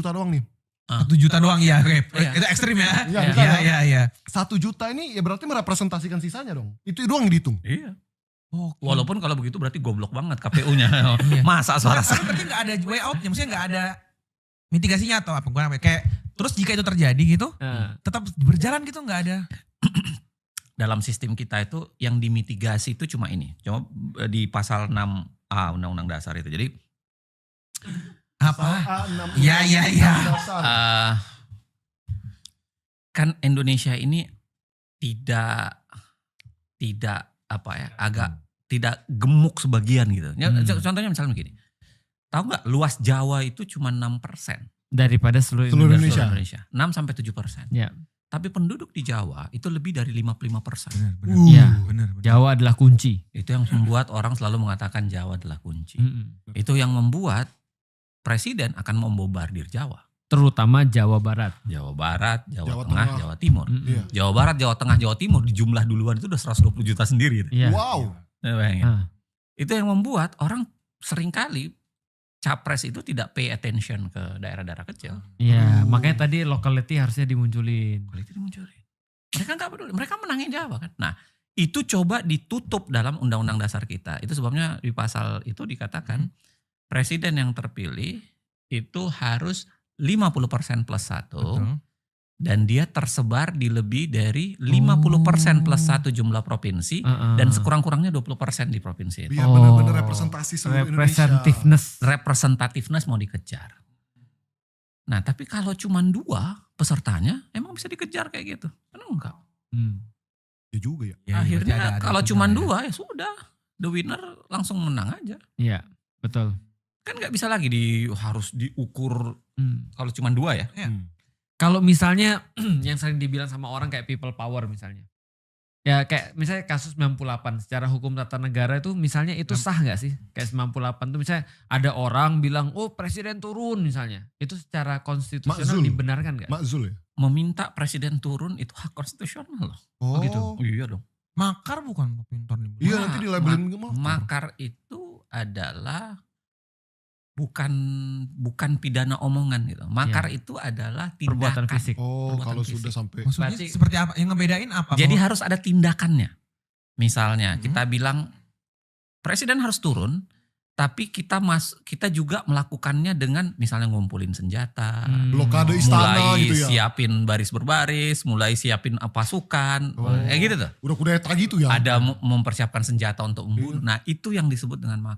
juta doang nih. 1 juta doang ya, Iya. itu ekstrim ya. Iya, Iya. 1 juta ini ya berarti merepresentasikan sisanya dong. Itu doang yang dihitung. Iya. Oh, Walaupun kalau begitu berarti goblok banget KPU-nya. Iya. Masa suara tapi berarti nggak ada way out-nya, maksudnya nggak ada mitigasinya atau apa? Kayak terus jika itu terjadi gitu, tetap berjalan gitu nggak ada. dalam sistem kita itu yang dimitigasi itu cuma ini. Cuma di pasal 6A Undang-Undang Dasar itu. Jadi Apa? Iya. kan Indonesia ini tidak apa ya, agak tidak gemuk sebagian gitu. Ya, contohnya misalnya begini. Tahu nggak luas Jawa itu cuma 6% Daripada seluruh Indonesia. Indonesia. 6-7%. Ya. Tapi penduduk di Jawa itu lebih dari 55%. Iya. Benar. Jawa adalah kunci. Itu yang membuat orang selalu mengatakan Jawa adalah kunci. Itu yang membuat presiden akan membombardir Jawa. Terutama Jawa Barat. Jawa Barat, Jawa Jawa Tengah, Tengah. Jawa Timur. Iya. Jawa Barat, Jawa Tengah, Jawa Timur di jumlah duluan itu udah 120 juta sendiri. Iya. Wow. Nah, bayangin. Ah. Itu yang membuat orang seringkali capres itu tidak pay attention ke daerah-daerah kecil. Iya, makanya tadi locality harusnya dimunculin. Kalau itu dimunculin. Mereka nggak peduli, mereka menangin Jawa kan. Nah itu coba ditutup dalam Undang-Undang Dasar kita. Itu sebabnya di pasal itu dikatakan presiden yang terpilih itu harus 50% plus 1. Betul. Dan dia tersebar di lebih dari 50% plus 1 jumlah provinsi. Dan sekurang-kurangnya 20% di provinsi itu. Biar benar-benar representasi seluruh Indonesia. Representativeness mau dikejar. Nah tapi kalau cuma 2 pesertanya emang bisa dikejar kayak gitu. Kan enggak. Ya juga ya. Ya, Akhirnya berarti ada kalau itunya cuma ya. 2 ya sudah. The winner langsung menang aja. Iya, betul. Kan gak bisa lagi harus diukur kalau cuma 2 ya. Kalau misalnya yang sering dibilang sama orang kayak people power misalnya. Ya kayak misalnya kasus 98 secara hukum tata negara itu misalnya itu sah gak sih? Kayak 98 tuh misalnya ada orang bilang oh presiden turun misalnya. Itu secara konstitusional Makzul. dibenarkan gak? Makzul ya. Meminta presiden turun itu hak konstitusional loh. Oh gitu. Iya dong. Makar bukan pintar nih. Iya nanti dilabelin Makar itu adalah bukan pidana omongan gitu. Makar itu adalah tindakan. Perbuatan fisik. Oh Perbuatan kalau fisik. sudah sampai. Maksudnya Berarti- seperti apa? Yang ngebedain apa? Jadi Bahwa- harus ada tindakannya. Misalnya kita bilang presiden harus turun, tapi kita juga melakukannya dengan misalnya ngumpulin senjata, Blokade istana mulai gitu ya. siapin baris berbaris, mulai siapin pasukan, kayak gitu tuh. Udah kudeta gitu ya. Ada mempersiapkan senjata untuk membunuh. Nah itu yang disebut dengan makar.